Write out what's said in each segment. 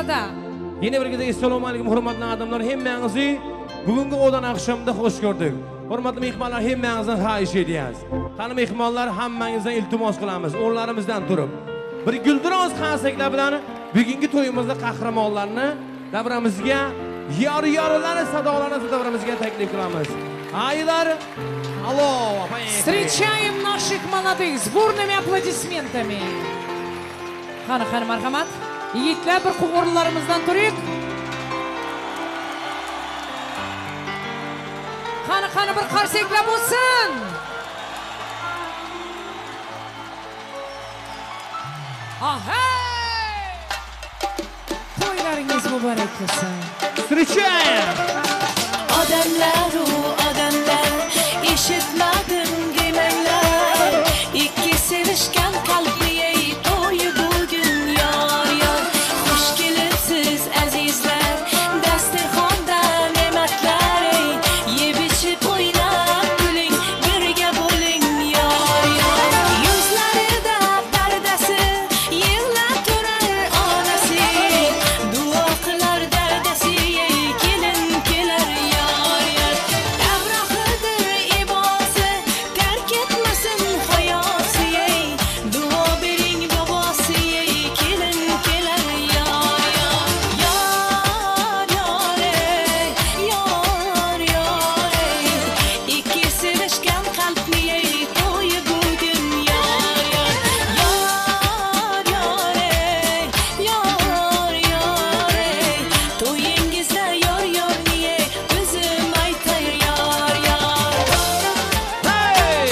Albatta. Yine bir kez assalomu alaykum hurmatli odamlar, hammangizni bugungi o'dan akşamda xush ko'rdik. Hurmatli mehmonlar, hammangizdan xohish edamiz. Qani mehmonlar, hammangizdan iltimos qilamiz, o'rnlarimizdan turib bir guldiroz qarsaklar bilan bugungi to'yimizda qahramonlarni davramizga, yor-yorlar sadolarini davramizga taklif qilamiz. Aylar, allo, Встречаем наших молодых с бурными аплодисментами. Qani marhamat. Yigitlar, bir qo'ng'irlarimizdan turing. Qani bir qarsaklar bo'lsin. Ahey! To'ylaringiz muborak bo'lsin. Встречаем! Odamlar, eshitmadim demanglar. Ikki sevishgan qalbli to'yi bugun yor. Xush kelibsiz azizlar, dasturxonda ne'matlar. Yeb ichib o'ynab kuling, birga bo'ling yor. Yuzlarida pardasi, yig'lab turar onasi. Duo qilar dardasi, kelin kelar yor. Davrahidir ibosi, tark etmasin hayosi. Duo bering bobosi, kelin kelar yor. Ikki sevishgan qalbli to'yi bugun yor. To'yingizda yor niye o'zim aytay yor. Hey!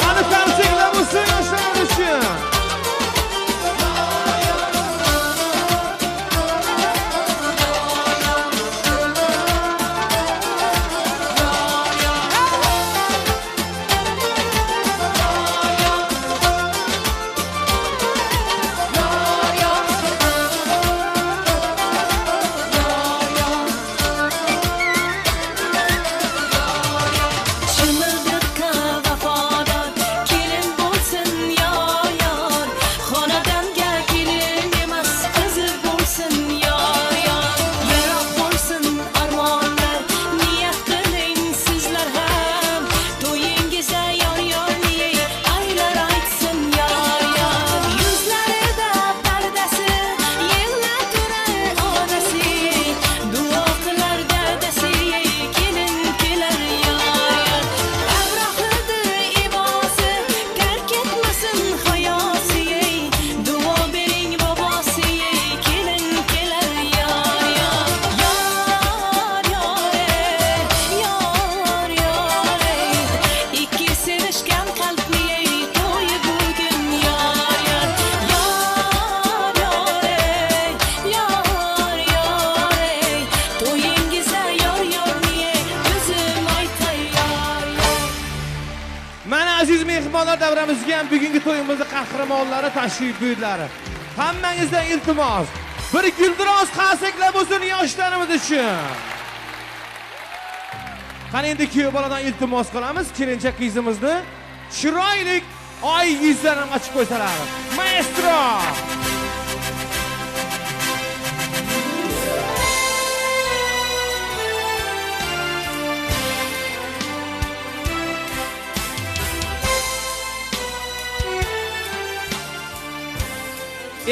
Qani qarsaklar bo'lsin yoshlar uchun. Chimildiqqa vafodor kelin bo'lsin yor. Xonadonga kelin emas qiz bo'lsin yor. Yaroq bo'lsin armonlar, niyat qiling sizlar ham. To'yingizda yor niye aylar aytsin yor. Yuzlarida pardasi, yig'lab turar onasi. Duo qilar dardasi, kelin kelar yor. Davrahidir ibosi, tark etmasin hayosi. Duo bering bobosi, kelin kelar yor. Ikki sevishgan qalbli to'yi bugun yor. To'yingizda yor niye o'zim aytay yor. Mana aziz mehmonlar, davramizga ham bugungi to'yimizda qahramonlari tashrif buyurdilar. Hammangizdan iltimos, bir guldiroz qarsaklar bo'lsin yoshlarimiz uchun. Qani endi kuyov boladan iltimos qilamiz, kelinchak qizimizni chiroyli oy yuzlarini ochib qo'ysalar. Maestro!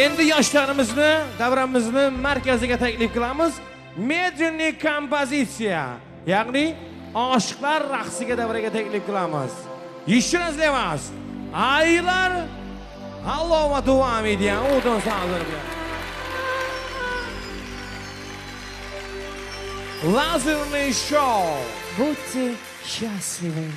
Endi yoshlarimizni davramizni markaziga taklif qilamiz. Medlenniy kompozitsiya, ya'ni oshiqlar raqsiga davraga taklif qilamiz. Еще раз для вас. Aylar, allo devam ediyor. O'dan sağlar bilan. Лазерный шоу. Будьте счастливы.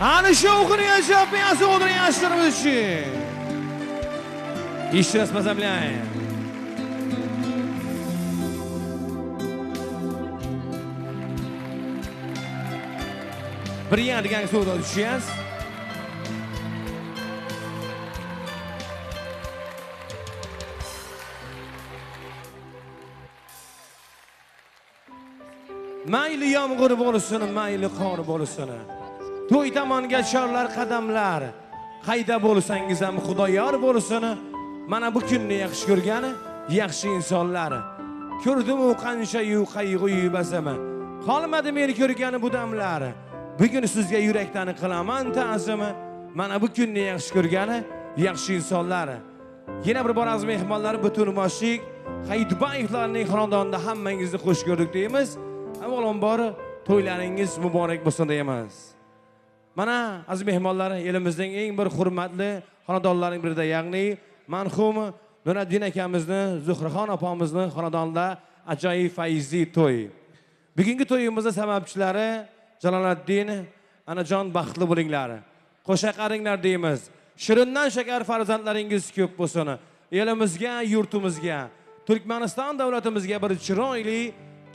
Ana shu o'qiyotgan piyasi o'tirgan yoshlarimiz uchun. Еще раз поздравляем. Brian degan so'zga tushamiz. Mayli yomg'ir bo'lsin, mayli qor bo'lsin. To'y tomonga chorlar qadamlar. Qayda bo'lsangiz ham Xudoyor bo'lsin. Mana bu kunni yaxshi ko'rgani yaxshi insonlar. Ko'rdim u qancha-yu qayg'u-yu basama. Qolmadi meni ko'rgani bu damlar. Bugun sizga yurakdan qilaman ta'zim. Mana bu kunni yaxshi ko'rgani yaxshi insonlar. Yana bir bor aziz mehmonlar, butun boshlik Hayitbayevlarning xonadonida hammangizni xush ko'rdik deymiz. Avvalambor to'ylaringiz muborak bo'lsin deymiz. Mana aziz mehmonlar, elimizning eng bir hurmatli xonadonlarining birida, ya'ni marhum Nuriddin akamizni, Zuhraxon opamizni xonadonida ajoyib fayzli to'y. Bugungi to'yimizning sababchilari Jaloliddin, Anajon baxtli bo'linglar. Qo'sha qaringlar deymiz. Shirindan shakar farzandlaringiz ko'p bo'lsin. Elimizga, yurtimizga, Turkmaniston davlatimizga bir chiroyli,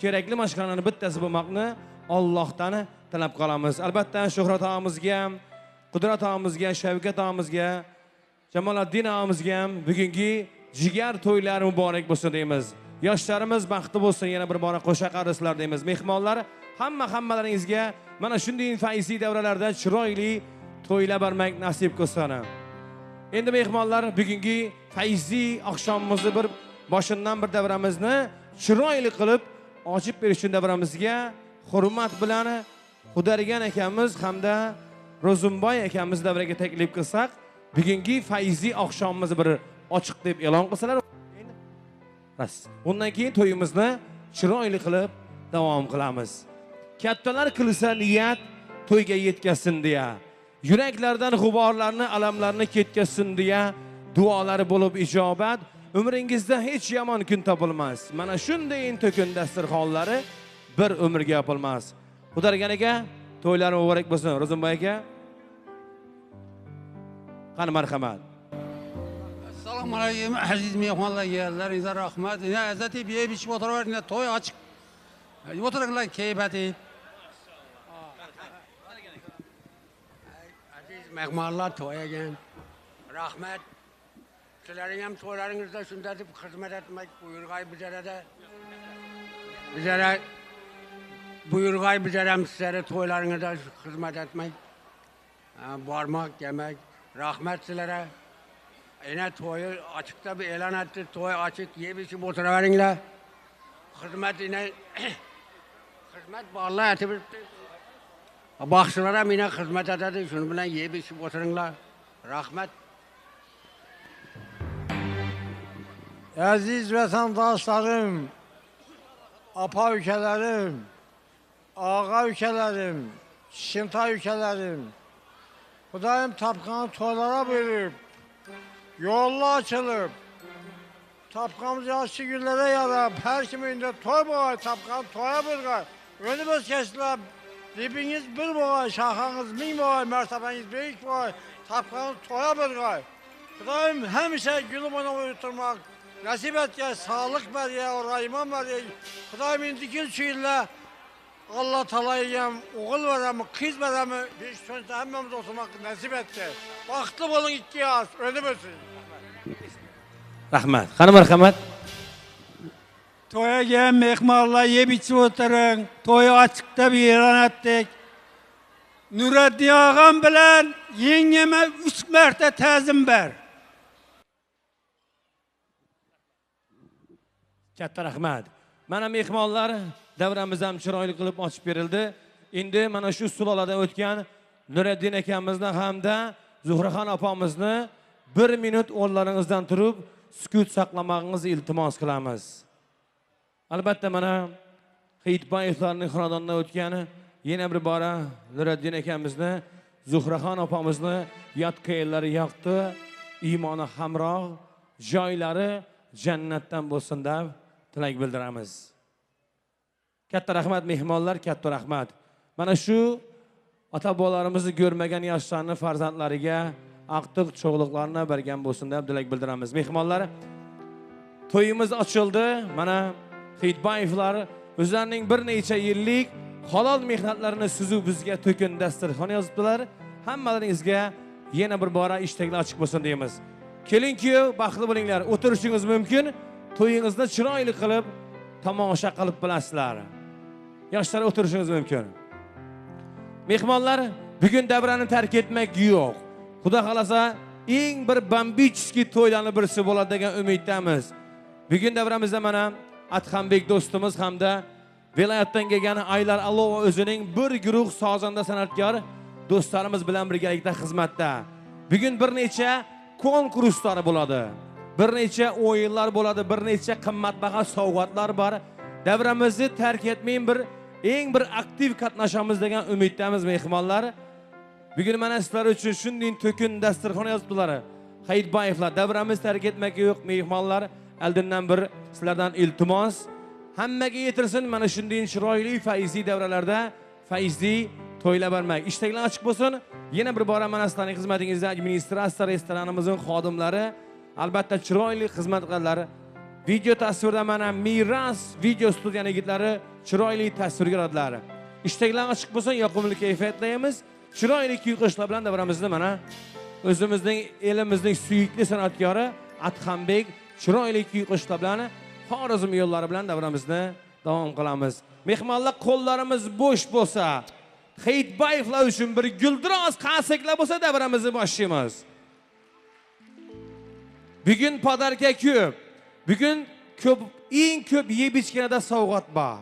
kerakli mashg'ulotlarning bittasi bo'lmoqni Allohdan talab qilamiz. Albatta Shuhrat og'amizga, Qudrat og'amizga, Shavkat og'amizga, Jamoliddin og'amizga ham bugungi jigar to'ylari muborak bo'lsin deymiz. Yoshlarimiz baxtli bo'lsin, yana bir bora qo'sha qarislar deymiz. Mehmonlar hammalaringizga mana shunday fayzli davralarda chiroyli to'ylar barmak nasib qilsin. Endi mehmonlar bugungi fayzli oqshomimizni bir boshindan bir davramizni chiroyli qilib ochib berish uchun davramizga hurmat bilan Xudargan akamiz hamda Ro'zimboy akamiz davraga taklif qilsak, bugungi fayzli oqshomimizni bir ochiq deb e'lon qilsalar, undan keyin to'yimizni chiroyli qilib davom qilamiz. Kattalar qilsa niyat to'yga yetkazsin deya, yuraklardan g'uborlarni, alamlarni ketkazsin deya duolari bo'lib ijobat, umringizda hech yomon kun topilmas. Mana shunday to'kin dasturxonlari bir umrga yopilmas. Xudargan aka, to'ylar muborak bo'lsin. Ro'zimboy aka, qani marhamat. Assalomu alaykum aziz mehmonlar, yerlaringizga rahmat. Ne azati yeb ichib o'tiraveringlar, to'y ochiq. O'tiringlar, kayfati. Aziz mehmonlar, to'y ekan. Rahmat. Sizlarning ham to'ylaringizda shunday deb xizmat etmak buyurg'ay bizlarga. Bizlar buyurg'ay bizlar ham sizlarga to'ylaringizda xizmat etmak, bormak, yemak. Rahmat sizlarga. Yine to'yi ochiqda bir e'lon etdi, to'y ochiq, yeb ichib o'tiraveringlar. Xizmat yine xizmat borlar aytib o'tdi. Baxshilar ham yine xizmat etadi, shuni bilan yeb ichib o'tiringlar. Rahmat. Aziz vatandaşlarım, apa ülkelerim, ağa ülkelerim, Şinta ülkelerim, Xudayım tapkanı toylara verip, yollu açılıp, tapkamız yaşlı günlere yarab, her kiminde toy boğay, tapkanı toya bırgay, önümüz kesilir, dibiniz bir boğay, şakanız min boğay, mertebeniz büyük boğay, tapkanı toya bırgay. Xudayım hemşe gülüm ona uyuturmak, nasip et ya, sağlık ver ya, rayman ver ya. Xudayım indikil şiirle Allah talayıyam, oğul verem, kız verem, bir sönse hemmemiz oturmak nasip et ya. Baktlı olun iki yaz, önümüzsün. Rahmat. Qani marhamat. To'ya kelgan mehmonlar yeb ichib o'tiring. To'y ochiqda bir e'lon etdik. Nuriddin og'am bilan yengama 3 marta ta'zim ber. Katta rahmat. Mana mehmonlar davramiz ham chiroyli qilib ochib berildi. Endi mana shu suloladan o'tgan Nuriddin akamizni hamda Zuhraxon opamizni 1 minut o'rlaringizdan turib sukut saqlamoqingizni iltimos qilamiz. Albatta mana Hayitbayevlarning xonadonidan o'tgan yana bir bora Nuriddin akamizni, Zuhraxon opamizni yotqaylari yoqdi, iymoni hamroh, joylari jannatdan bo'lsin deb tilak bildiramiz. Katta rahmat mehmonlar, katta rahmat. Mana shu ota-bobolarimizni ko'rmagan yoshlarning farzandlariga aqtiq cho'g'liqlarni bergan bo'lsin deb tilak bildiramiz. Mehmonlar, to'yimiz ochildi. Mana Xeyitbayevlar o'zlarining bir necha yillik halol mehnatlarini sizuv bizga to'kin dasturxon yozibdilar. Hammalaringizga yana bir bora ishtaklar ochiq bo'lsin deymiz. Keling-ku, baxtli bo'linglar. O'tirishingiz mumkin. To'yingizni chiroyli qilib tomosha qilib bilasizlar. Yoshlar o'tirishingiz mumkin. Mehmonlar, bugun davrani tark etmak yo'q. Xudo xolasa, eng bir bambichskiy to'ylarning birisi bo'ladi degan umiddamiz. Bugun davramizda mana Adhambek do'stimiz hamda viloyatdan kelgan Aylar Alova o'zining bir guruh sozanda san'atkor do'stlarimiz bilan birgalikda xizmatda. Bugun bir necha konkurslar bo'ladi. Bir necha o'yinlar bo'ladi, bir necha qimmatbaho sovg'atlar bor. Davramizni tark etmang, eng bir aktiv qatnashamiz degan umiddamiz mehmonlar. Bugun mana sizlar uchun shunday to'kin dasturxon yozibdilar. Xeyitbayevlar, davramiz tark etmak yo'q mehmonlar. Oldindan bir sizlardan iltimos, hammaga yetirsin mana shunday chiroyli faizli davralarda faizli to'ylar bermak. Ishtaklar ochiq bo'lsin. Yana bir bora mana sizlarning xizmatingizda administratsiya restoranimizning xodimlari albatta chiroyli xizmat qiladilar. Video tasvirda mana Miras video studiyaning yigitlari chiroyli tasvirga oladilar. Ishtaklar ochiq bo'lsin, yoqimli kayfiyatlaymiz. Chiroyli kuy-qo'shiqlar bilan davramizni mana o'zimizning elimizning suyukli san'atkori Adhambek chiroyli kuy-qo'shiqlar bilan Xorazm yo'llari bilan davramizni davom qilamiz. Mehmonlar, qo'llarimiz bo'sh bo'lsa, Xeyitbayevlar uchun bir guldiroz qaseklar bo'lsa davramizni boshlaymiz. Bugun podarka ko'p. Bugun eng ko'p yeb ichganida sovg'at bor.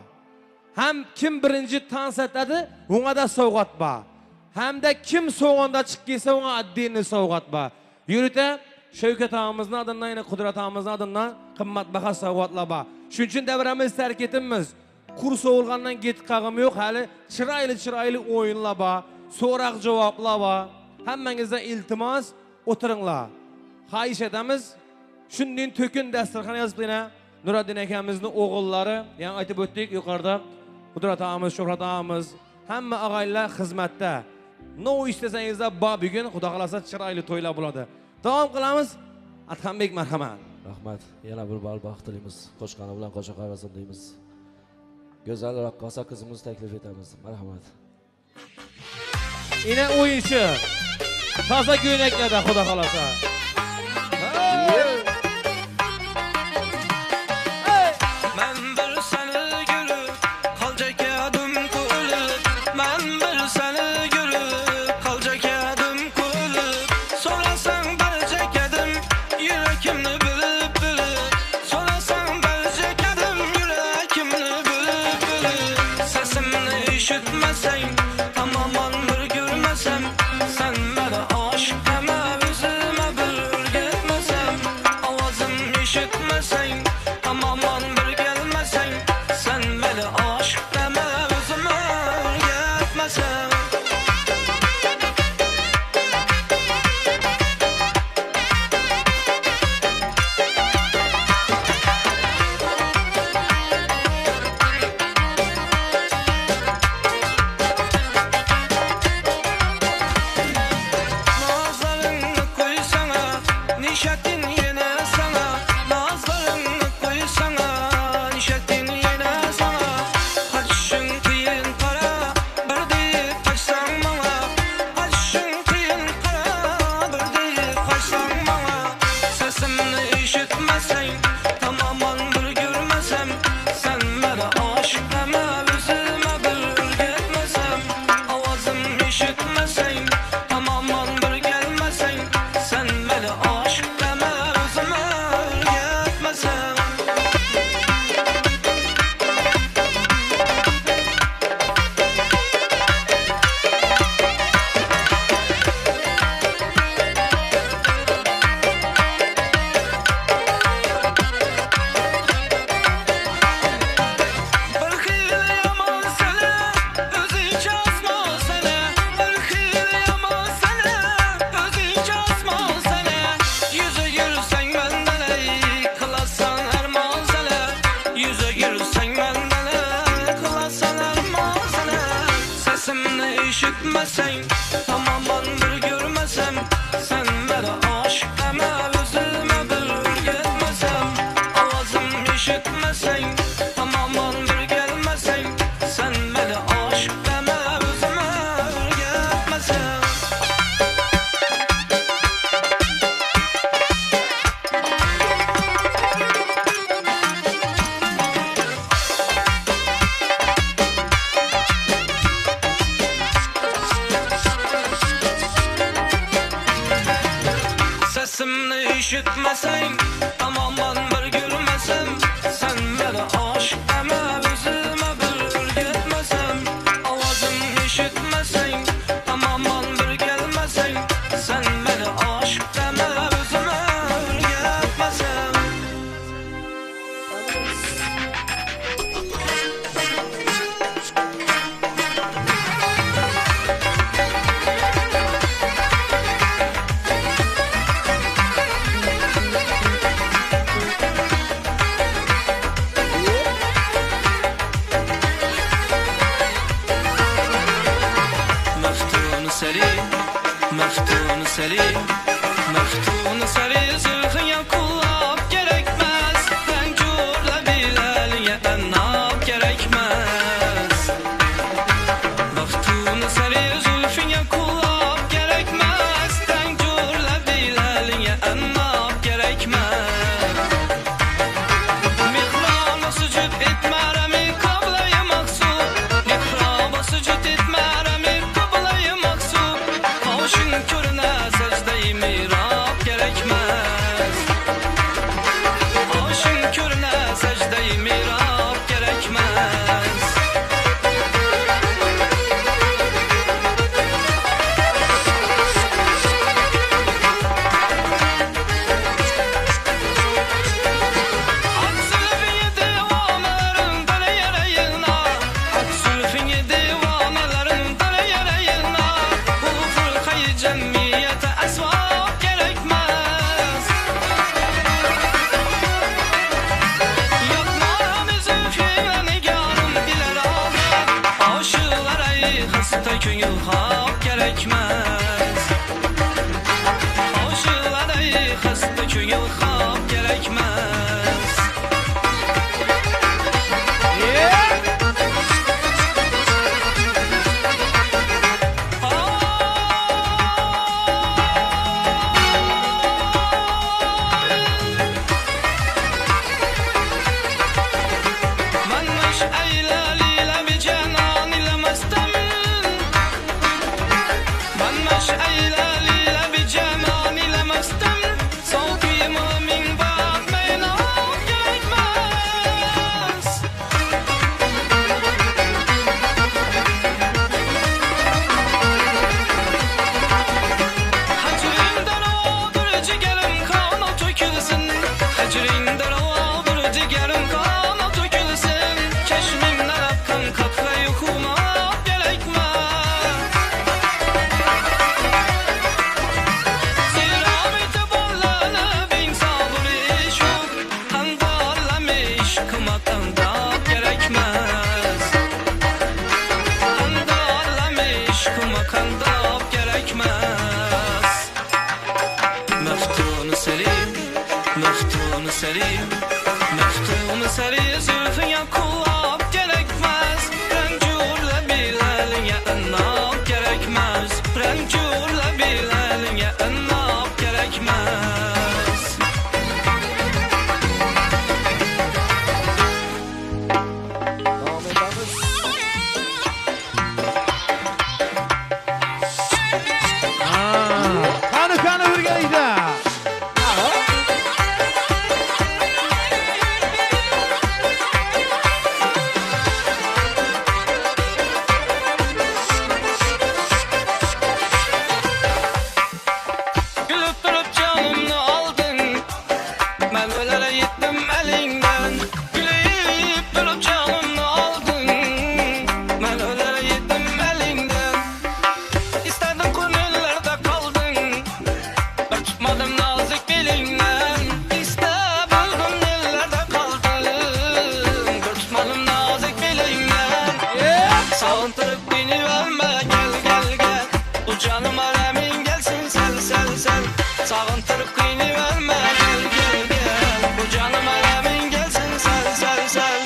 Ham kim birinchi tan satadi, unga sovg'at bor. Hamda kim so'g'onda chiqib kelsa, unga addini sovg'at bor. Yurita Shavkat og'amizning adından, Qudrat og'amizning adından qimmatbaho sovg'atlar bor. Shuning uchun davramiz tark etimiz. Kurs o'lgandan ketib qolg'im yo'q, hali chiroyli o'yinlar bor, so'roq javoblar bor. Hammangizga iltimos, o'tiringlar. Xahish etamiz. Shunday to'kin dasturxon yozibdina Nuriddin akamizning o'g'illari, ya'ni aytib o'tdik yuqorida Qudrat og'amiz, Shuhrat og'amiz, hamma og'aylar xizmatda. No istesangizlar bor, bugun Xudo xolasa chiroyli to'ylar bo'ladi. Davom qilamiz. Adhambek marhamat. Rahmat. Yana bir bor baxt tilaymiz. Qo'shqani bilan qo'shiq qarasin deymiz. Go'zal raqqosa qizimizni taklif etamiz. Marhamat. Ina o'yinchi. Toza ko'ylaklarda Xudo xolasa. üşütmesen, tamamen bir görmesem, sen bana aşk deme, özüme bir gitmesem, avazım işitmesen, tamamen bir gelmesen, sen bana aşk deme, özüme bir gitmesem. Sesimni işitmesen, tamamen bir görmesem, sen bana aşk deme, özüme bir gitmesem, avazım işitmesen, tamamen bir gelmesen, sen bana aşk deme, özüme bir gitmesem. Meftun seri, meftun seri, zülfün kulak gerekmez, rencurla bilalye ennab gerekmez. Meftun seri, zülfün kulak gerekmez, rencurla bilalye ennab gerekmez. Mihraba sucud etmeremi kablayı maksud, mihraba sucud etmeremi kablayı maksud. Hoşun körüne secde-i mirab gerekmez. Hoşun körüne secde-i mirab gerekmez. Ak zülfünü divamelerin dere yere yığına, ak zülfünü divamelerin dere yere yığına. Bu fırkayı cemiyete esvab gerekmez. Yakmaram zülfüne nigarım diler ağlar, aşılara hasta köyül hak gerekmez. Aşılara hasta köyül hak gerekmez. من مش قايلة ليلة بجنان لمستم، من مش قايلة ليلة بجنان لمستم، صوتي من بعد ما ينام gerekmez. Hacrimden odur ciğerim kana tökülsün, hacrimden odur ciğerim kana tökülsün. Çeşmimden akkan katrayı kumak gerekmez. Zira müteballanıp insabır iş yok, kandarlamış kıma kandap gerekmez. Kandarlamış kıma kandap gerekmez. Meftun seri, meftun seri, meftun seri, zülfün kulak gerekmez, rencurla bilalin ennab gerekmez, rencurla bilalin ennab gerekmez. Kanı hürgeyde. Gülüp durup canımı aldın, ben ölere gittim elinden. Gülüp durup canımı aldın, ben ölere gittim elinden. İstedin gönüllerde kaldın, ben tutmadım nazik belinden. İstedin ellerde kaldın, ben tutmadım nazik belinden. Sağıntırıp beni verme, gel gel Bu canım alemin gelsin sel sel sel. Sağıntırıp kıyını verme gel gel gel. Bu canım alemin gelsin sel sel sel.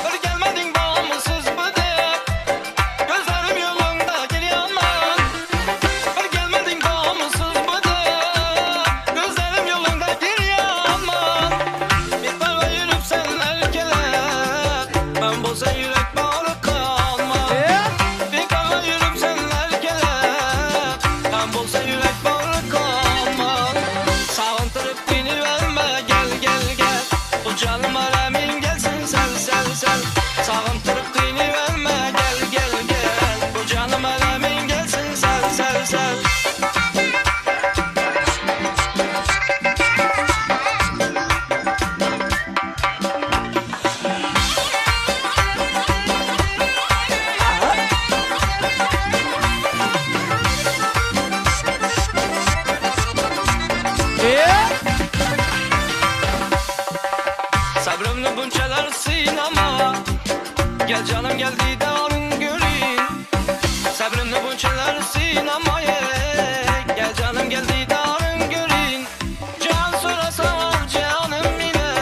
Bir gelmedin bağımsız bıdık. Gözlerim yolunda geliyor aman. Bir gelmedin bağımsız bıdık. Gözlerim yolunda geliyor aman. Bir parva yürüp sen erkeler. Ben boza yürek bağlı kalmam. Bir parva yürüp sen erkeler. Ben boza yürek bağlı kalmam. Sağıntırıp beni verme gel gel gel. Bu canım alemin gelsin sel sel sel. Sağıntırıp beni verme gel gel gel. Bu canım alemin gelsin sel sel sel. Sabrımlı bunçalar sinema. Gel canım gel didarın göreyim. Sabrımlı bunçalar sinemaya. Gel canım gel didarın göreyim. Can sorasam al canım yine.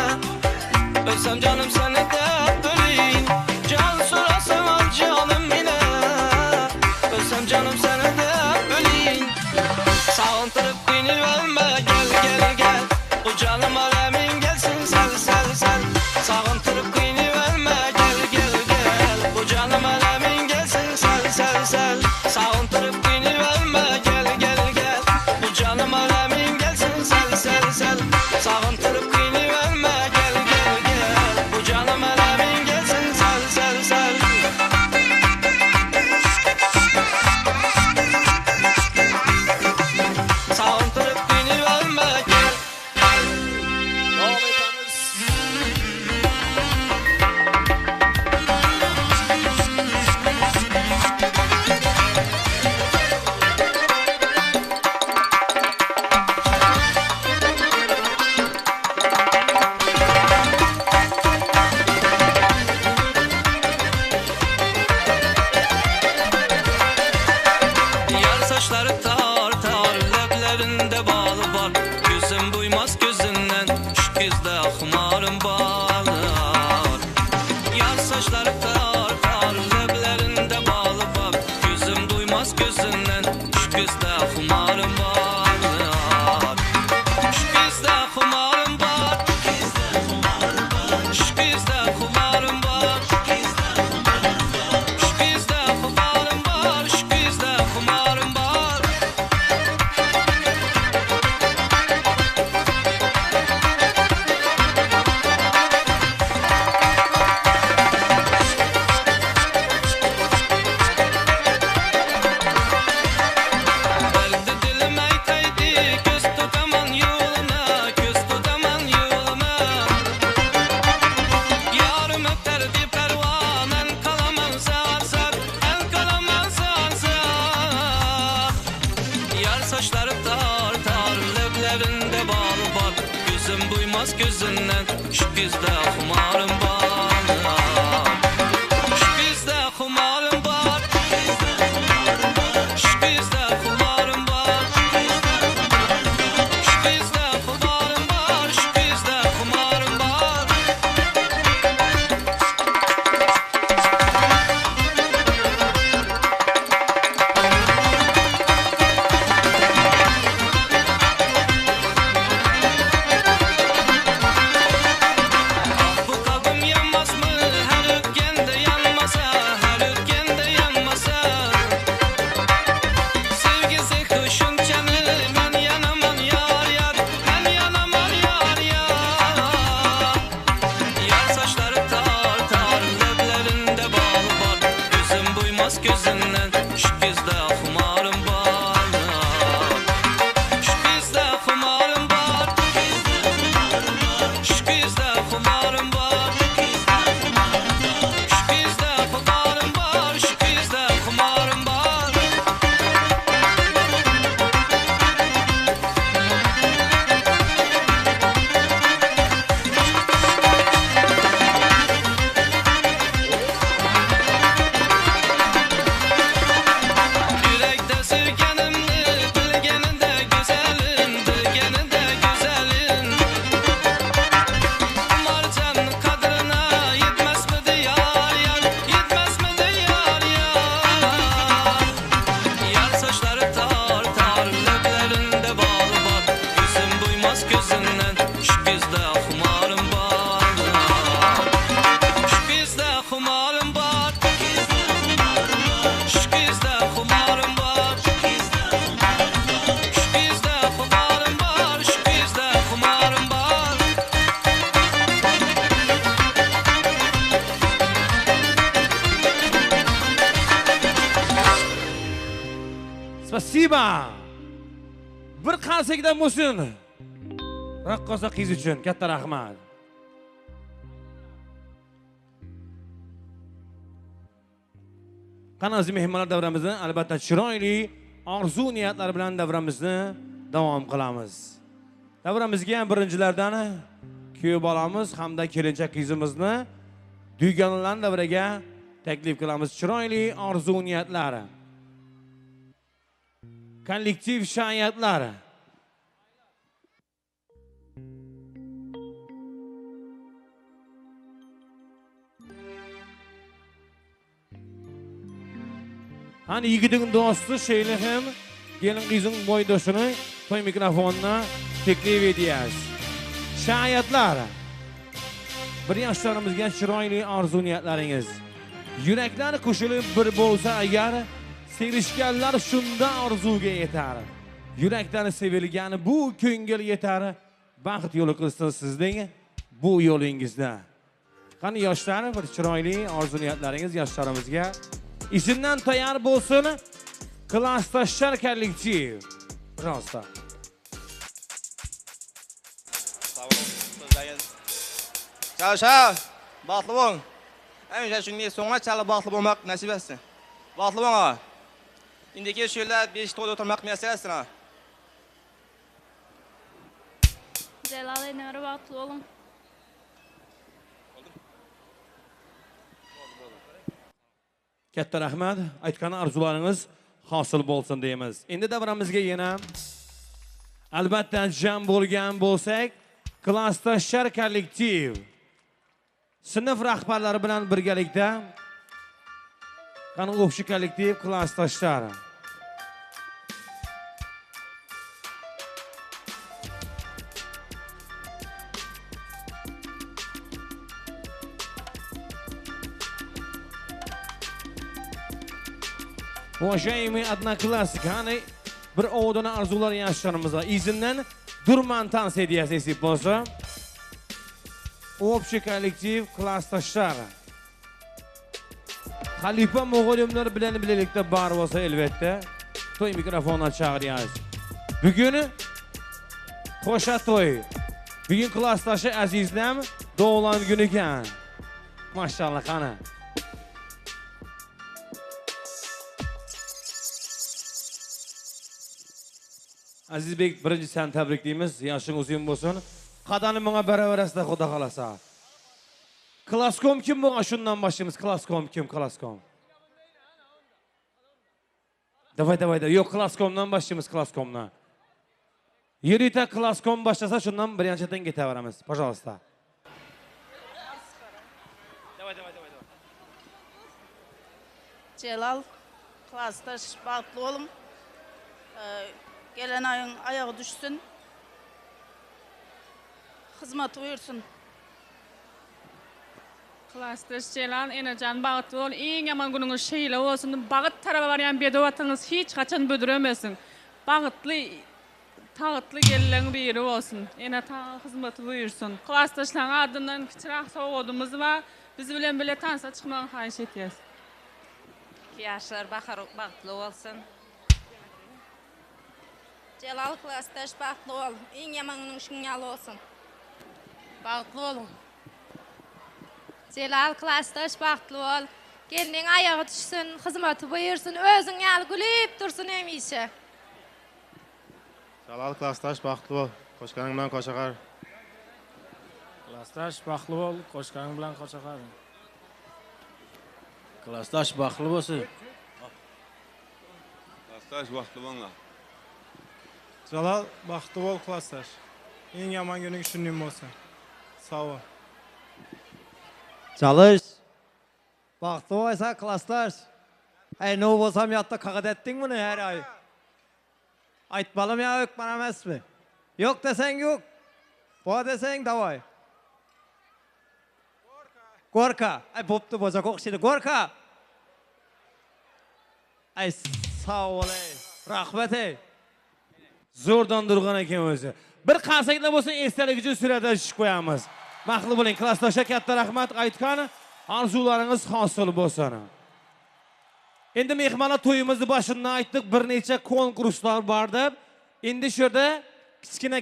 Ölsem canım seni de böleyim. Can sorasam al canım yine. Ölsem canım seni de böleyim. Sağıntırıp beni verme gel gel gel. Bu canım alemin gelsin sel sel sel. Sağıntırıp kıyını verme gel gel gel. Bu canım alemin gelsin sel sel sel. Sağıntırıp kıyını verme gel gel gel. Bu canım alemin gelsin sel sel sel. Sağıntırıp kıyını verme gel gel gel. Bu canım alemin gelsin sel sel sel. Sağıntırıp kıyını verme gel. Devam etamiz. Yar saçları tar tar, leblerinde balı var. Gözüm duymaz gözünden, şu gözde ahmarım bağlar. Yar saçları tar tar, leblerinde balı var. Gözüm duymaz gözünden, şu gözde ahmarım bağlar. Şu gözde ahmarım var. Şu gözde ahmarım var. Şu gözde ahmarım var. Şu gözde ahmarım var. Derdi dilim aytaydı, göz tutaman yoluna, göz tutaman yoluna. Yarım öterdi pervan, en kalaman zar zar, en kalaman zar zar. Yar saçları tar tar, leblerinde bağlı var. Gözüm duymaz gözünden, şu gözde ahmarım var. Şu gözde ahmarım var. Şu gözde ahmarım var. Şu gözde ahmarım var. Şu gözde ahmarım var. Bu kalbim yanmaz mı? Her öpkende yanmasa, her öpkende yanmasa. Sevgisi kuşun canı, ben yanamam yar yar, ben yanamam yar yar. Yar saçları tar tar, leblerinde bağlı var. Gözüm duymaz gözünden, şu gözde ahmarım var. Şu gözde ahmarım var. Şu gözde ahmarım var. Şu gözde ahmarım var. Şu gözde ahmarım var. Spasiba. Bir qarsakdan bo'lsin. Raqqosa qiz uchun katta rahmat. Qani aziz mehmonlar, davramizni albatta chiroyli orzu niyatlar bilan davramizni davom qilamiz. Davramizga birinchilardan kuyov bolamiz hamda kelinchak qizimizni dugonlar davraga taklif qilamiz. Chiroyli orzu niyatlar, kollektiv sha'niyatlar. Hani yigitin dostu Şeylihim, gelin kızın boydosunu toy mikrofonuna teklif ediyaz. Şayatlar, bir yaşlarımızga chiroyli orzu niyatlaringiz. Yuraklar qo'shilib bir bo'lsa agar, sevishganlar shunda orzuga yetar. Yurakdan sevilgani bu ko'ngil yetar. Baxt yo'li qilsin sizning bu yo'lingizda. Qani yoshlar, bir chiroyli orzu niyatlaringiz yoshlarimizga isimdan tayyor bo'lsin. Klassdoshlar kollektiv. Rosta. Çağ, baxtlı olun. Həmişə şimdi sonra çalıb baxtlı olmaq nəsib etsin. Baxtlı olun ağa. İndiki şeylər bir toyda oturmaq məsələsin ha. Celal Enar'a baxtlı olun. Katta rahmat. Aytgan arzularınız hosil bo'lsin deymiz. Endi davramizga yana albatta jam bo'lgan bo'lsak, klassdoshlar kollektiv sinf rahbarlari bilan birgalikda qani o'quvchi kollektiv klassdoshlar. Уважаемые одноклассники, hani bir oğudana arzular yaşlarımıza izinden durman tans hediyesi esip olsa. Общий kollektiv klassdoshlar. Xalifa Mo'g'uliylar bilan birlikda bar bo'lsa elbette to'y mikrofonini chaqiramiz. Bugun qo'sha to'y. Bugun klassdoshi azizlam doğulan günü ekan. Maşallah qani. Azizbek, birinchi sen tabriklaymiz. Yoshing uzun bo'lsin. Qadani menga baravarasida xudo xolasa. Klasskom kim bo'lgan? Shundan boshlaymiz. Klasskom kim? Klasskom. Davay. Yo'q, klasskomdan boshlaymiz, klasskomdan. Yerita klasskom boshlasa, shundan birinchidan ketaveramiz. Пожалуйста. Davay. Celal, klassdaş baxtlı olun. Gelen ayın ayağı düşsün. Hizmet buyursun. Klassdaş Celal, enacan bağıtlı ol. En yaman gününüz şeyle olsun. Bağıt tarafa varayan bedovatınız hiç kaçan bödüremesin. Bağıtlı, tağıtlı gelilen biri olsun. Ena ta hizmet buyursun. Klassdaşların adından kiçirak soğudumuz var. Biz bilen bile tansa çıkmanı xahiş etiyaz. Yaşlar baxtlı olsun. Celal klassdaş baxtlı ol. En yamanının şunyalı olsun. Bağıtlı olun. Celal klassdaş baxtlı ol. Gelinin ayağı düşsün, hizmeti buyursun. Özün yal gülüp dursun emişe. Jalal klassdosh baxtli bo'l, qo'shganing bilan qo'shaqar. Klassdosh baxtli bo'l, qo'shganing bilan qo'shaqar. Klassdosh baxtli bo'lsin. Klassdosh baxtli bo'linglar. Jalal baxtli bo'l klassdosh. Eng yomon kuning shunday bo'lsin. Sağ ol. Çalış. Baxtlı olsa klassdosh. Hey, ne olsam yatta kağıt ettin bunu her ay. Aytmalım ya, yok bana emas mi? Yok desen yok. Bu desen davay. Gorka. Ay boptu boza kokşidi. Gorka. Ay sağ ol ey. Rahmet ey. Zo'rdan durgan ekan o'zi. Bir qarsaklar bo'lsa esdalik uchun suratga tushib qo'yamiz. Baxtli bo'ling, klassdoshlar, katta rahmat. Aytgan orzularingiz hosil bo'lsin. Endi mehmonlar to'yimizni boshida aytdik, bir necha konkurslar bor deb. Endi shu yerda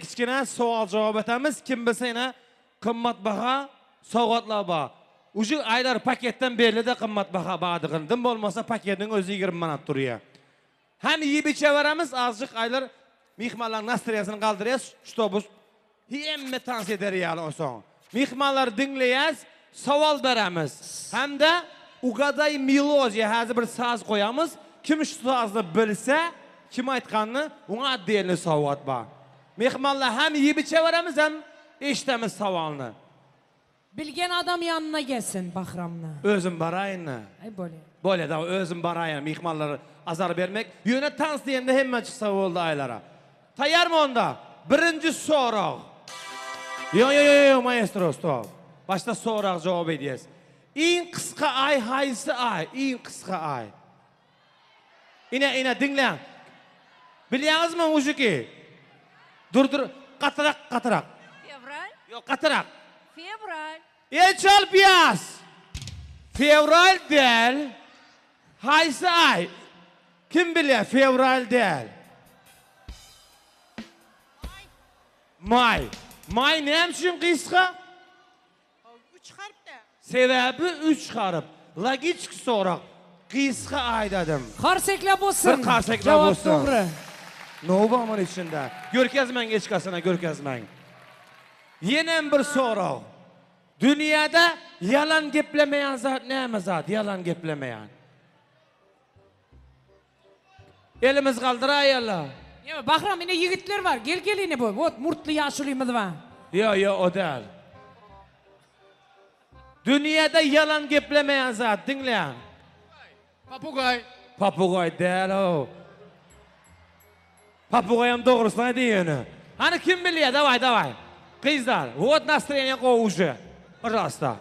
kichkina savol javob etamiz. Kim bilsa yana qimmatbaho sovg'atlar bor. Uşu aylar paketdan berildi qimmatbaho bag'dig'indim bo'lmasa paketning o'zi 20 manat turya. Hem yeyip içeveremiz azıcık aylar mehmonlar nastriyasini qaldırıyız. Чтобы hemme tans eder yani o son. Mehmonlar dinleyez, savol beramiz. Hem de ugaday melodiya hazır bir saz koyamız. Kim şu sazı bilse, kim aytganını ona değerli savol var. Mehmonlar hem yeyip içeveremiz hem eşitemiz savolni. Bilgen adam yanına gelsin Bahram'la. Özüm barayını. Ay böyle. Böyle da özüm barayını mehmonları azar vermek. Yöne tans diyende hemen çıksa oldu aylara. Tayar mı onda? Birinci soru. Yo maestro stop. Başta soru cevap edeceğiz. En kısa ay haysı ay? En kısa ay. İne dinleyin. Biliyorsunuz mu Uşuki? Dur. Katırak. Fevral. Yok katırak. Fevral. Çal piyas. Fevral değil. Haysı ay. Kim biliyor fevral değil? May ne için kıska? 3 harf da. Sebebi 3 harf. Logik sorak. Kıska ay dedim. Karsekle bolsun. Bir karsekle Cevap bolsun. doğru. Ne oldu aman içinde? Görkezmen geçkasına görkezmen. Yine bir soru. Dünyada yalan geplemeyen zat ne zat? Yalan geplemeyen. Elimiz kaldırayalım. Ya Bahram yine yigitler var. Gel yine bu. Vot murtlu yaşlıyımız var. Yo o değil. Dünyada yalan geplemeyen zat dinleyin. Papugay değil o. Papugayım doğrusu ne diyor? Hani kim biliyor? Davay. Kızlar, vot настроение kovucu. Pожалуйста.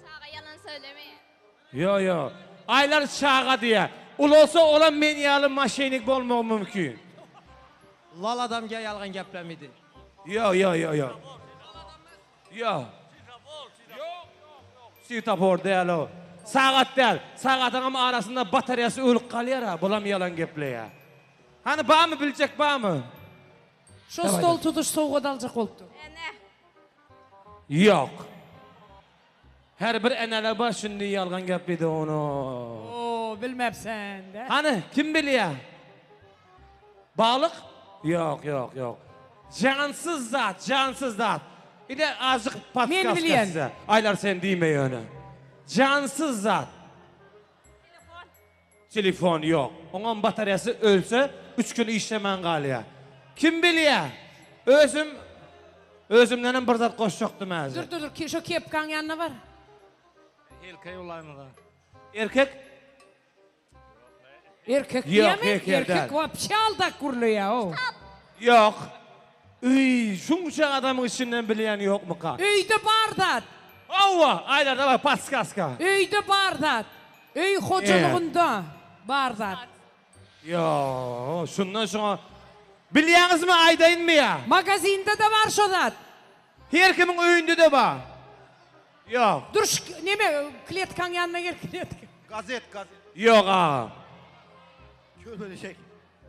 Sağa yalan söylemeyin. Yo. Aylar çağa diye. Ul olsa olan men yalın maşinik olmam mümkün. Lal adam gel yalgan geplemidi. Yo. Sitapor değil o. Saat değil. Saatın ama arasında bataryası ölüp kalıyor ha. Bulam yalan gepleya. Hani bağ mı bilecek bağ mı? Şu stol tutuş soğuğa dalacak oldu. Yok. Her bir eneler var şimdi yalgan gepledi onu. Oo bilmepsen de. Hani kim biliyor? Balık? Yok. Cansız zat. Bir de azıcık Men patkas biliyen. size. Aylar sen diyme onu. Cansız zat. Telefon yok. Onun bataryası ölse 3 gün işlemen kalıyor. Kim biliyor? Özümden bir zat koşacaktım azı. Dur. Şu kepkan yanına var. Erkek olayım da. Erkek? Erkek Yok, diye mi? erkek değil. Erkek vapşi aldak kuruluyor ya o. Yok. Şunca adamın içinden bilen yok mu ka? Öyde bardat. Ava, aylar da var paskaska. Öyde bardat. Öy hocaluğunda bardat. Yo, şundan sonra biliyorsunuz mu aydayın mı ya? Magazinde de var şodat. Her kimin öyünde de var. Yok. Dur ne mi? Kletkan yanına gel kletkan. Gazet. Yok ağa. Şöyle şey.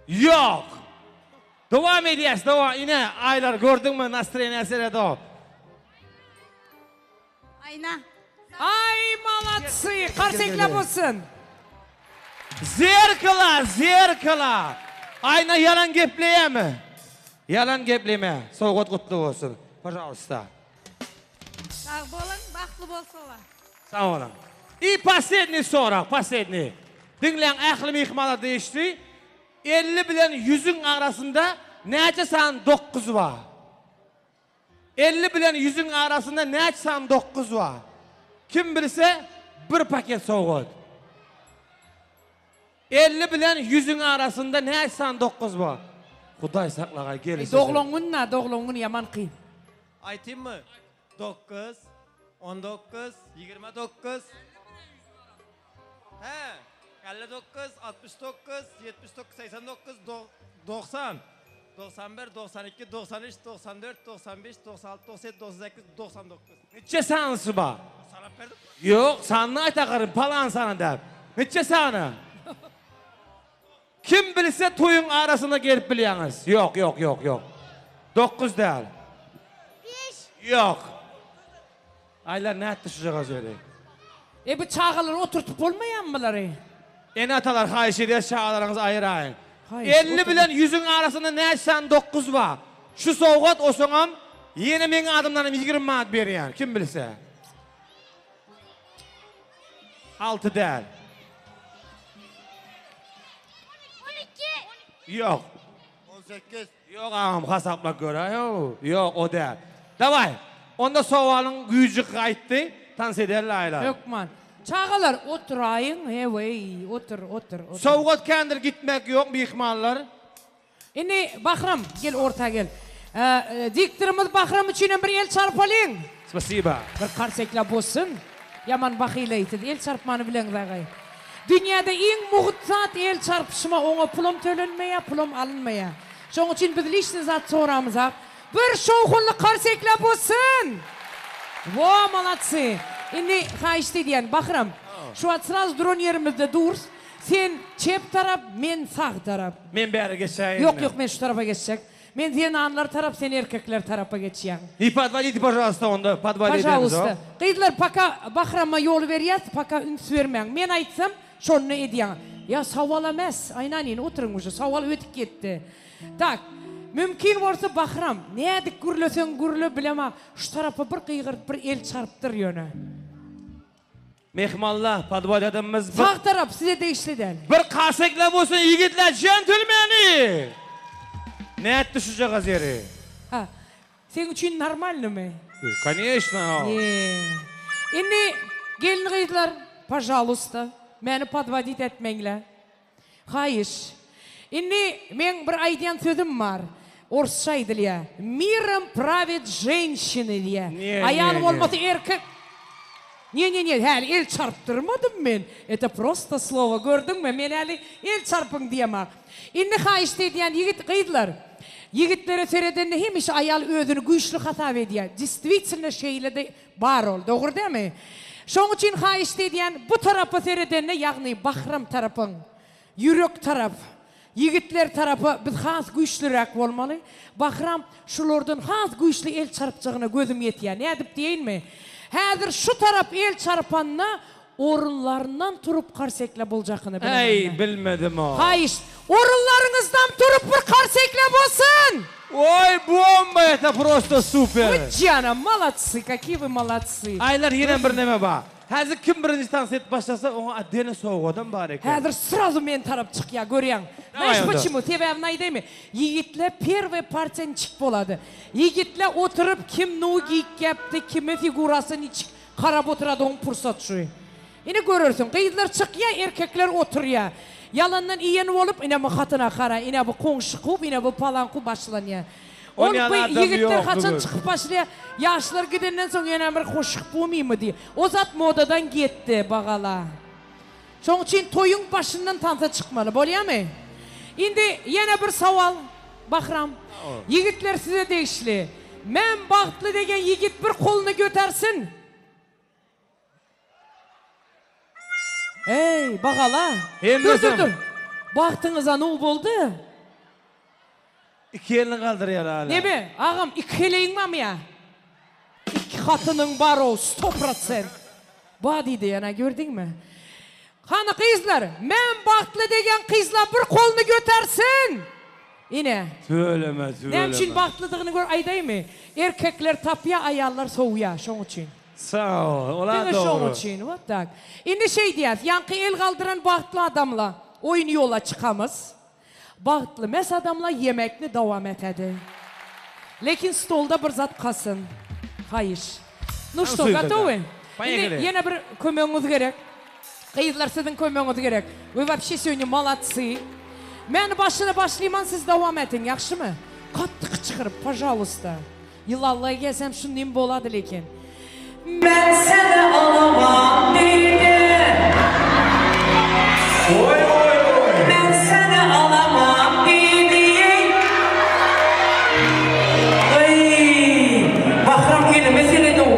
Yok. Devam ediyoruz, devam. Yine aylar gördün mü настроение o. Ayna. Ay malatsı. Karsekle bolsun. Zerkala. Ayna yalan gepleye mi? Yalan gepleme. Soğuk kutlu olsun. Пожалуйста. Sağ olun, baxtlı bolsunlar. Sağ olun. И последний soru, последний. Dinleyen ahli mihmana değişti. 50 bilen 100'ün arasında neçe san 9 var? 50 bilen 100'ün arasında neçe san 9 var? Kim bilse bir paket soğuk. 50 bilen 100'ün arasında neçe san 9 var? Kuday saklağa gelin. Doğlungun yaman kıyım. Aytayım mı? 9, 19, 29. He. 59, 69, 79, 89, 90, 91, 92, 93, 94, 95, 96, 97, 98, 99. Neçe sanısı var? Sana verdim. Yok, sanını aytakarım, palan sana der. Neçe sanı? Kim bilse toyun arasında gelip biliyorsunuz. Yok. 9 değil. 5. Yok. Aylar ne düşecek öyle? Bu çağaları oturtup olmayan mıları? Eni atalar hayış ediyor, çağalarınızı ayırayın. Hayış, 50 otur. bilen 100'ün arasında ne sen 9 var. Şu soğuğat o soğan yeni men adımlarım 20 manat veriyor. Kim bilse. 6 değil. 12. Yok. 18. Yok ağam hesapla göre yok. Yok o değil. Davay. Onda soğanın gücü kayıttı. Tans ederler aylar. Ökman. Çağalar oturayın. Hey, otur. Soğuğat kendir gitmek yok bir ihmallar. Şimdi Bahram gel orta gel. Diktirimiz Bahram için bir el çarpalım. Spasiba. Bir karsekla bozsun. Yaman bakıyla itid. El çarpmanı bilen dağay. Dünyada en muhtat el çarpışma ona pulum tölenmeye, pulum alınmaya. Şoň için biz lişni zat soramız ha. Bir şoğunlu karsekla bozsun. Vo malatsi. Şimdi hayıştı diyen Bahram. Şu an sırası duran yerimizde dur. Sen çep taraf, men sağ taraf. Men beri geçeyim. Yok men şu tarafa geçecek. Men sen anlar taraf, sen erkekler tarafa geçeceğim. И подводите, пожалуйста, onda. Подводите. Пожалуйста. Kıydılar paka Bahram'a yol veriyat, paka üns vermeyin. Men aytsam şonu ediyen. Ya saval emas. Aynanin oturun uşu. Saval ötüp gitti. Tak. Mümkün olsa Bahram. Ne edik gürlösen gürlö bilema. Şu tarafa bir kıygırt bir el çarptır yönü. Mehmanlar, podvodadımız bir... Sağ taraf size de işleden. Bir karsekla olsun yigitler, gentlemani. Ne et düşecek az yeri? Ha. Sen için normal mi? Конечно. Şimdi gelin kıydılar. Пожалуйста. Beni podvodit etmengler. Hayır. Şimdi men bir aydan sözüm var. Orsusça ediliyor. Миром правит женщины diye. Ayağım olmadı erkek. Не, hali el çarptırmadım ben. Это просто слово, gördün mü? Men hali el çarpın diyemem. Şimdi hayış diyen yigit kıydılar. Yigitlere seyredenle hem iş ayal özünü güçlü hata ediyor. Действительно şeyle de var ol. Doğru değil mi? Şoň için hayış diyen bu tarafı seyredenle yani Bahram tarafın, yürek taraf, yigitler tarafı bir has güçlürek olmalı. Bahram şulardan has güçlü el çarpacağına gözüm yetiyor. Ne edip değil mi? Hazır şu taraf el çarpanına orunlarından turup karsekle bulacağını bilemem. Ey bilmedim o. Hayır. Orunlarınızdan turup bir karsekle bulsun. Ой, бомба, это просто супер. Canım, молодцы, какие вы молодцы. Aylar yine bir neme var. Hazır kim birinci dans et başlasa ona adını soğudan bari. Hazır sразу men taraf çık ya görüyen. Знаешь почему? Sebep ne değil mi? Yigitler первый partiyan çık boladı. Yigitler oturup kim nu giyik yaptı, kimi figurasını çık karab oturadı on pursat şu. Yine görürsün. Kıyıdlar çık ya, erkekler otur ya. Yalandan iyen olup yine bu hatına kara, yine bu konşu kup, yine bu palan kup başlanıyor. Onu bu yigitler kaçan çıkıp başlıyor. Yaşlar gidenden sonra yine bir hoşuk bulmayayım mı diye. O zat modadan gitti bağala. Şoň için toyun başından tansa çıkmalı. Bolya mı? Şimdi yine bir saval. Bahram. Yigitler size değişli. Men baktlı degen yigit bir kolunu götersin. Ey bağala. Dur. Baktığınıza ne oldu? İki elini kaldırıyor hala. Ne be? Ağam iki eleğin var mı ya? İki katının var o 100%. Badiydi yana gördün mü? Hani kızlar, men baktlı degen kızlar bir kolunu götersin. Yine. Söyleme. Ne için baktıldığını gör ayday mı? Erkekler tapya, ayarlar soğuya. Şoň için. Sağ ol. Ola Değil mi doğru. şoň için? What tak. Şimdi şey diyez, yankı el kaldıran baktlı adamla oyun yola çıkamız. Baktlı mes adamla yemekni devam etedi. Lekin stolda bir zat kalsın. Hayır. Ну что, готовы? Yine bir kömeğiniz gerek. Kıyıdlar sizin kömeğiniz gerek. Вы вообще сегодня молодцы. Ben başlayayım, siz devam edin, yakşı mı? Kattık çıkırıp, пожалуйста. Yılallaya gelsem şunlayım boladı lekin. Ben seni alamam neydi? Ben seni alamam neydi? Bahram yine mesele de o.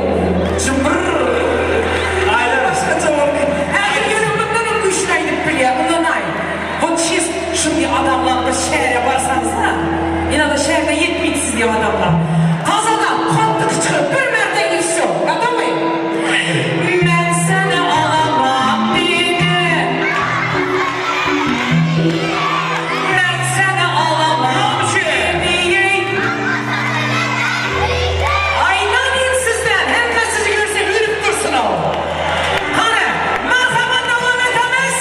Cımbır. Başka cevap. Her gün bundan güçlüydük bile. Bundan ay. Вот чист, şunu adamlarla şehre varsanız ha. Yine de şehirde yetmeyiz diye adamlar. Tazadan kattık çıkıp bir merde iş yok. Anladın mı? Ben seni alamam dedim. Ben seni alamam dedim. Aynen sizden. Hem de sizi görsem yürüp dursun o. Hani merhaba devam edemez.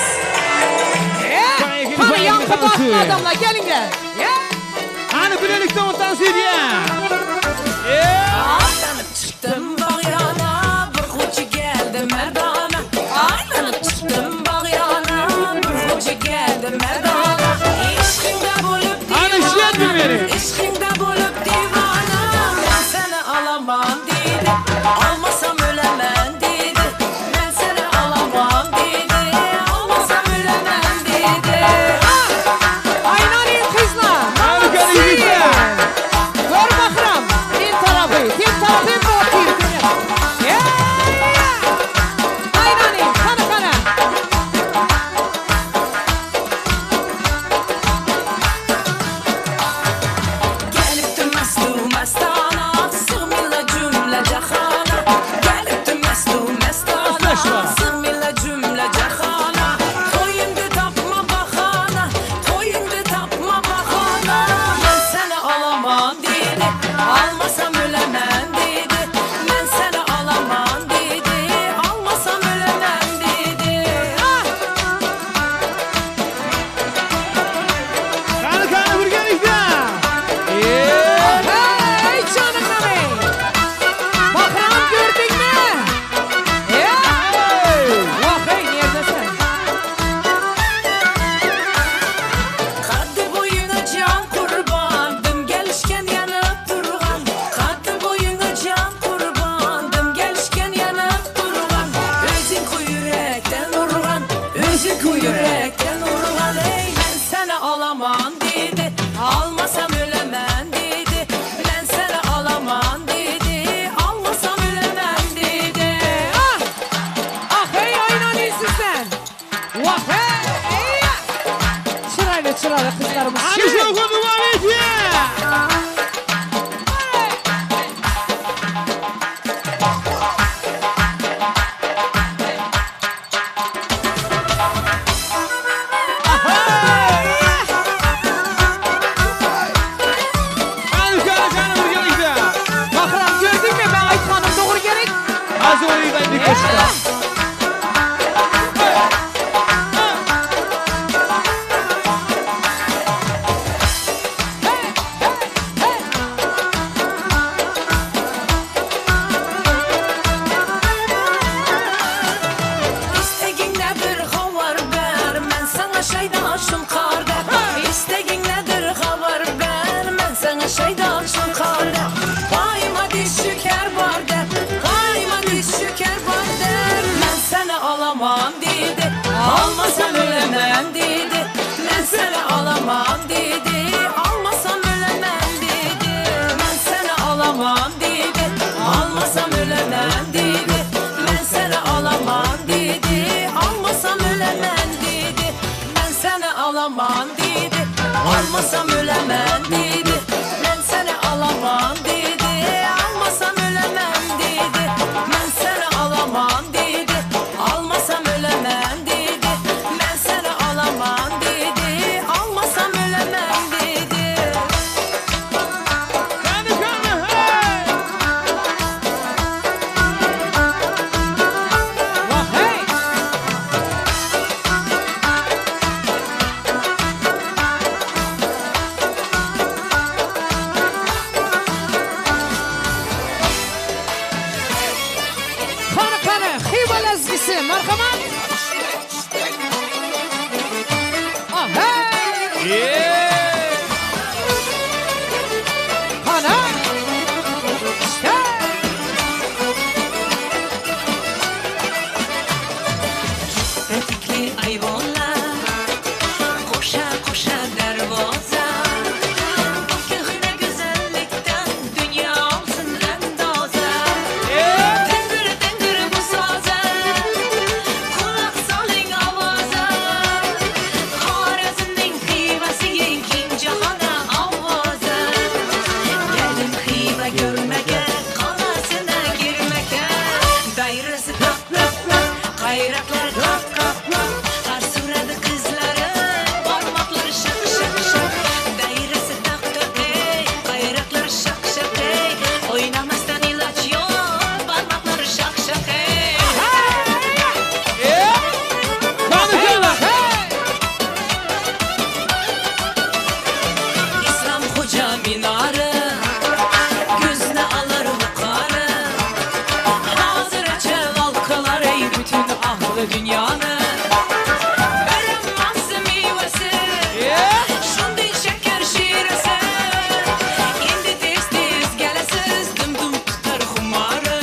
Hani yankı baklı adamlar gelin gel. Hani birlikte ondan söyleyeyim. Aylanıp çıktım bağyana, bir hoca geldi merdana. Aylanıp çıktım bağyana, bir hoca geldi merdana. İşkinde bulup divana, işkinde bulup divana. Ben seni alamam dedi, almasam ölemem dedi. Ben seni alamam dedi, almasam ölemem dedi. Aynen iyi kızlar. Gör bakıram. Din tarafı bu tirgini. Aynen iyi. Kana kana. Gelipti mestu mestana, sığmıyla cümle cahana. Gelipti mestu mestana, sığmıyla cümle cahana. Toyundu tapma bakana, toyundu tapma bakana. Ben seni alamam dedi, almasam ölemem dedi. Ben seni alamam dedi, almasam ölemem dedi. Kanı birlikte. Hey canım benim. Bakıram gördün mü? Vah hey neredesin? Kaddi boyuna can kurbandım, gelişken yanıp durgan. Kaddi boyuna can kurbandım, gelişken yanıp durgan. Özün koy yürekten urgan, özün koy yürekten urgan. Ey ben seni alamam dedi, almasam ölemem dedi. Ben seni alamam dedi, almasam ölemem dedi. Ah hey aynen iyi sizden. Vah hey. Çırayla kızlarımız. Hani şoku devam ediyor. Kanı birlikte. Bakıram gördün mü ben aytmanım doğru gerek. Az orayı ben bir koşta. İstediğin nedir haber ver, ben sana şeydaşım kardeş. İstediğin nedir haber ver, ben sana şeydaşım kardeş. Kayma diz şeker var der, kayma diz şeker var der. Ben seni alamam dedi, almasam ölemem dedi. Ben seni alamam dedi, almasam ölemem dedi. Ben seni alamam dedi, almasam ölemem dedi. Ben seni alamam dedi, almasam ölemem dedi. Ben seni alamam dedi, almasam ölemem dedi. Ben seni alamam dedi, almasam ölemem dedi. Ben seni alamam dedi, almasam ölemem dedi. Ben seni alamam dedi, almasam ölemem dedi. Vah hey. dünyanın Öğrenmez meyvesi Şunday şeker şiresi Indi tez gelesiz Düm tutar humarı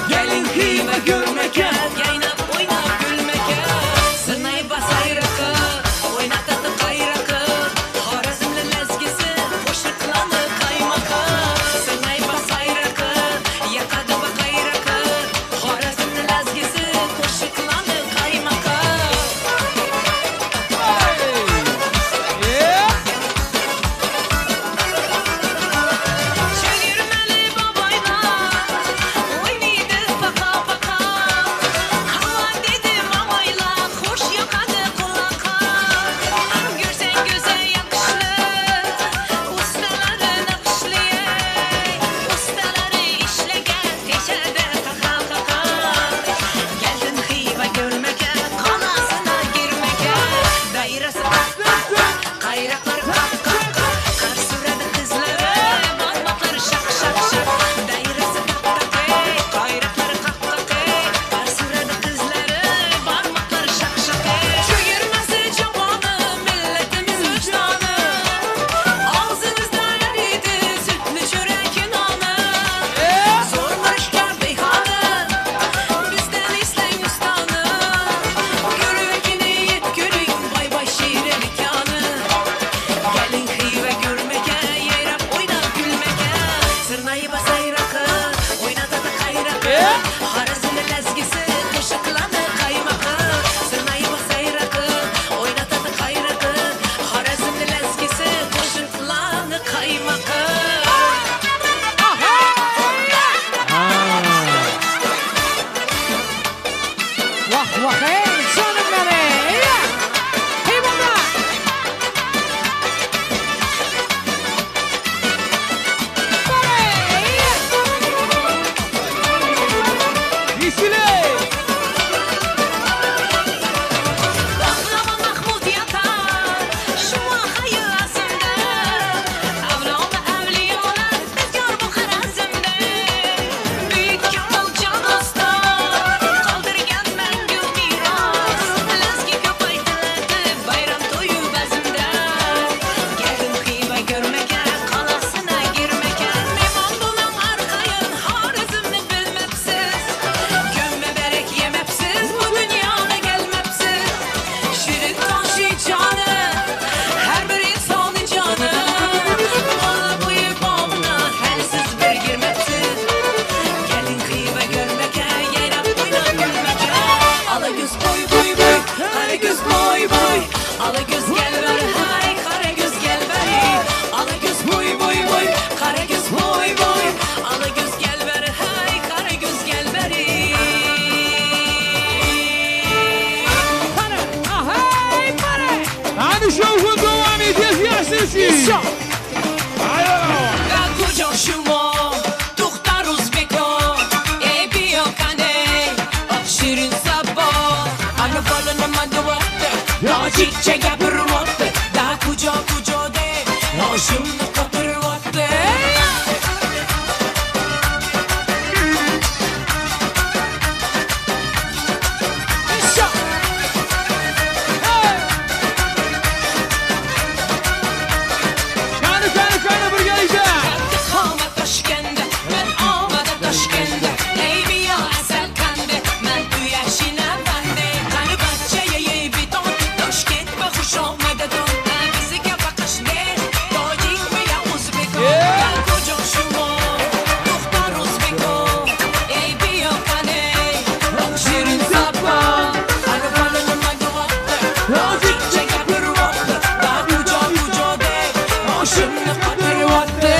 Gelin kıyma görmeke Yaynap oynap gülmeke Sırnay basay rakı Oynatatı kayrakı Harazımlı lezgisi Koşuklanı kaymakı Sırnay basay rakı Yakadı bakay rakı Harazımlı lezgisi Koşuklanı kaymakı Çevirmeli babaylar Oynaydı baka baka Hava dedim amayla Hoş yakadı kulaka Görsen göze yakışlı Ustaları nakışlıya Ustaları işlegen Teşede taka taka Geldin hıyba görmeke Kanasına girmeke Dairesi Kayrakları kap kap kap Kar sürede kızları Batmakları şak şak şak Dairesi tak tak ey Kayrakları kap kap ey Kar sürede kızları Batmakları şak şak ey Çöğürmesi cavanı Milletimiz vicdanı Ağzınızda eridi Sütlü çörekin anı Sormuşlar beyhanı Bizden isteyin ustanı Görüvekini yet görün Bay bay şehre mekanı Gelin hıyve görmeke Yeyrap oynap gülmeke Sırnayı basay rakı Oynatada kayrakı Harazılı lezgisi Koşuklanı kaymakı Sırnayı basay rakı Oynatada kayrakı Harazılı lezgisi Koşuklanı kaymakı Vah vah ey canım benim. Hey baba. Baklava Mahmut yatar Şu ahayı azimde Avlama evliyalar Tezgâr bu karazimde Büyük Kemal Can Usta Kaldırgan mengü miras Lezgi köpaytıldı Bayram toyu bezimde Geldim hıyba görmeke Kalasına girmeke Mehman bulan arkayın Harizmni bilmepsiz Gömme berek yemepsiz Bu dünyana gelmepsiz Şirin taşı canı Her bir insanın canı Bana bu babına Helsiz bir girmepsiz Gelin kıyma görmeke Yeyrap oynap gülmeke Ala göz boy boy boy Kara göz boy boy Ala göz gel ver hay Kara göz gel ver Ala göz boy boy boy Kara göz boy boy Ala göz gel ver hay Kara göz gel ver Hey pare. Hadi şovun devam edeceğiz yaşlısın. Kujo şumo, tuhtar uzbeko, ebiyo kane, şirin sabo, ana falana maduvatte, logic çeke pırvatte, da kujo kujo de, hoşumlu kapırvatte. Kanı bir gelişe. Kama Taşkende, ben olmadı Taşkende, eybiyo asel kande, ben üyeşine bende, kanı bahçeye ye biton, Taşkent ve hoş olmadı don, bizi kapakaş ne, dojik mi ya uzbeko, ben koca şumo, tuhtar uzbeko, eybiyo kane, şirin sapa, ana falana maduvatte, logic çeke pırvatte, da kujo kujo de, hoşumlu kapırvatte.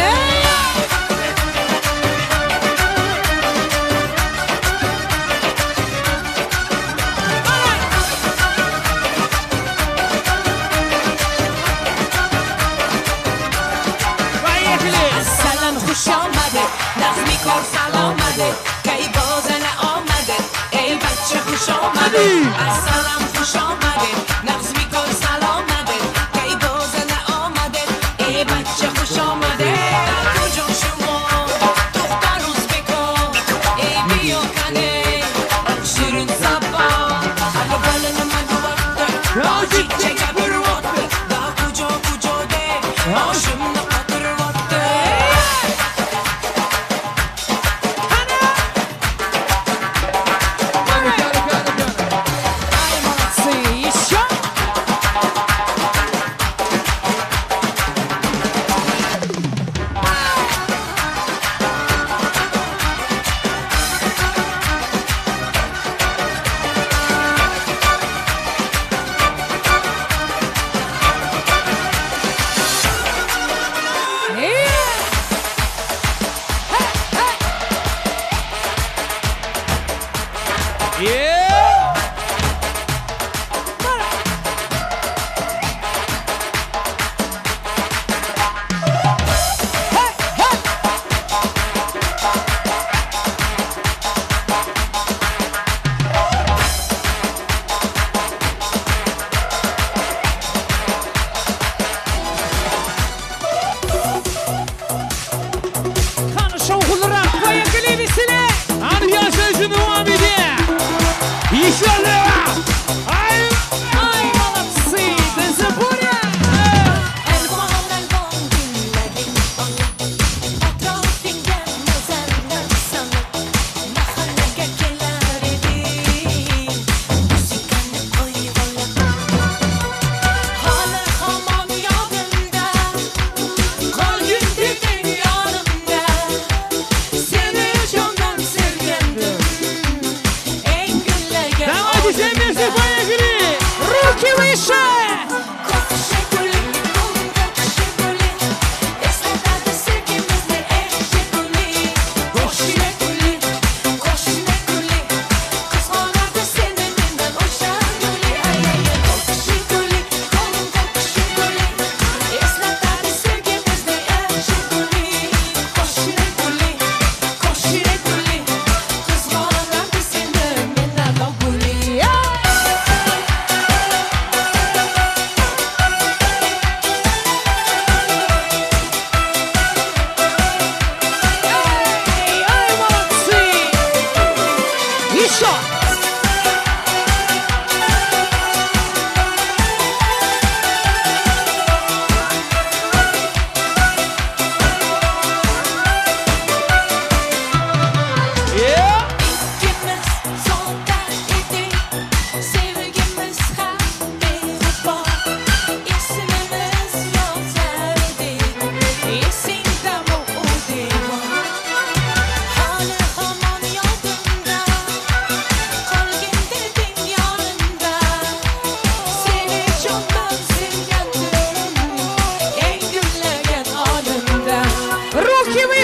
Aslan hoş olmadı, Nazmi kor salamadı, kaybozana olmadı, ey bacı hoş olmadı. Aslan hoş olmadı, Nazmi kor salamadı, kaybozana olmadı, ey bacı hoş olmadı. Koca şumo, tuhtar uzbeko, ey biyo kane, şirin sapa.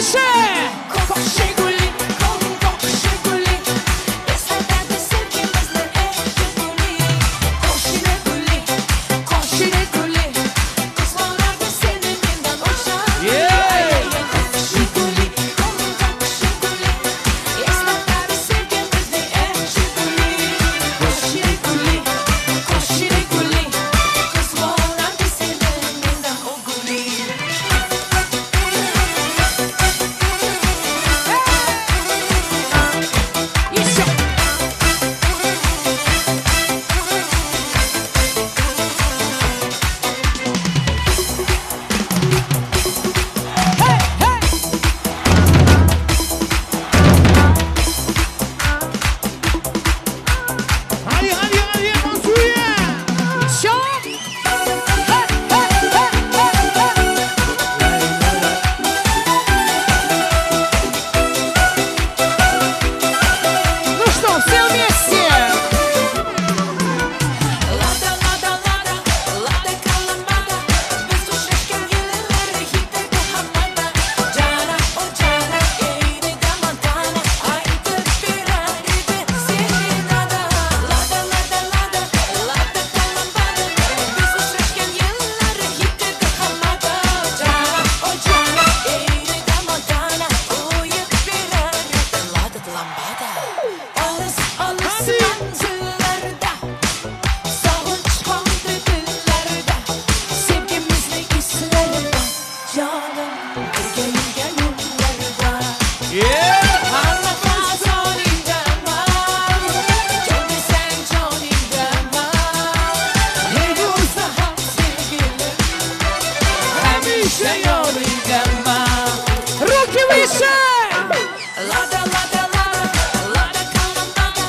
Ayşe! Şeguli, kom şeguli, esnaflarda sevgimizle eşguli. Koşine guli, kısmalarda seviminden hoşlan. Şeguli, kom şeguli, esnaflarda sevgimizle eşguli. Koşine guli, kısmalarda seviminden o guli. Hadi Mansuye. Şok! Ну что, все вместе! Lada kalamada, biz uçuşken yılları hitte hamada. Cana o cana, eğri damantana, aydı bir aribi seni nada. Lada kalamada, biz uçuşken yılları hitte hamada. Cana o cana, eğri damantana, uyup bir aribi lada lambada. Alıs manzillarda, sağınç kaldı dillerde, sevgimizle islerde, canım yürge yollarda. Anlatma sonundan var, Johnny sen Johnny'den var. Ne olsa ham sevgilim, hemşe yolundan var. Руки выше! Lada kalamada,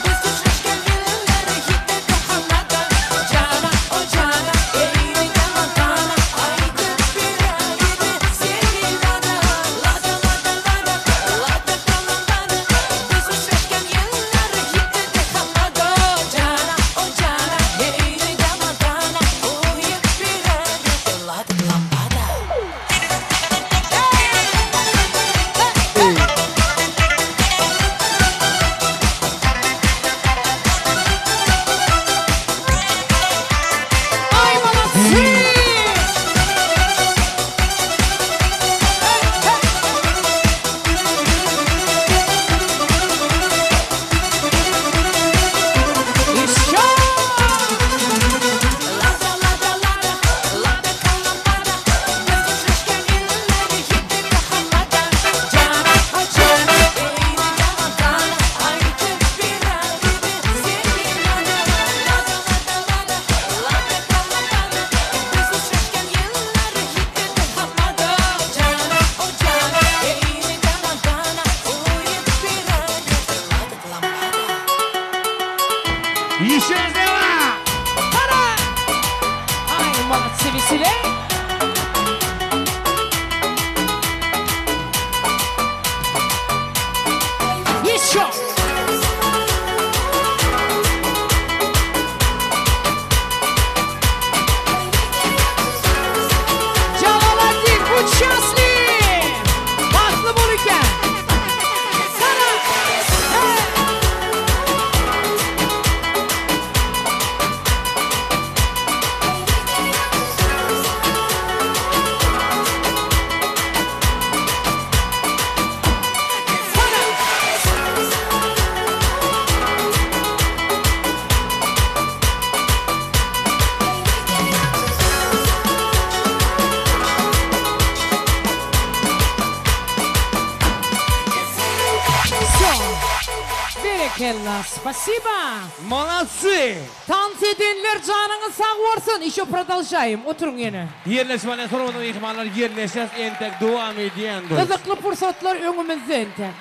biz uçuşken yılları hitte hamada. Cana o cana, eğri damantana, aydı bir aribi seni nada. Lada kalamada, biz uçuşken yılları hitte hamada. Cana o cana, eğri damantana, uyup bir aribi lada lambada. Ай, молодцы! Еще! Lada kalamada, biz uçuşken yılları hitte hamada. Cana o cana, eğri damantana, aydı bir aribi seni nada. Lada kalamada, biz uçuşken yılları hitte hamada. Cana o cana, eğri damantana, uyup bir aribi lada lambada. Еще сделай. Ай, молодцы, веселей! Еще! Джалаладдин, будь счастлив! Бақытлы бол екен! Sana! Берекелла, спасибо! Молодцы. Dans edenler canınız sağ olsun. İşe продолжаем. Oturun yine. Yerleşmeden sonra ihmallar yerleşeceğiz. Entek devam ediyen. Kızıklı fırsatlar önümüzde entek.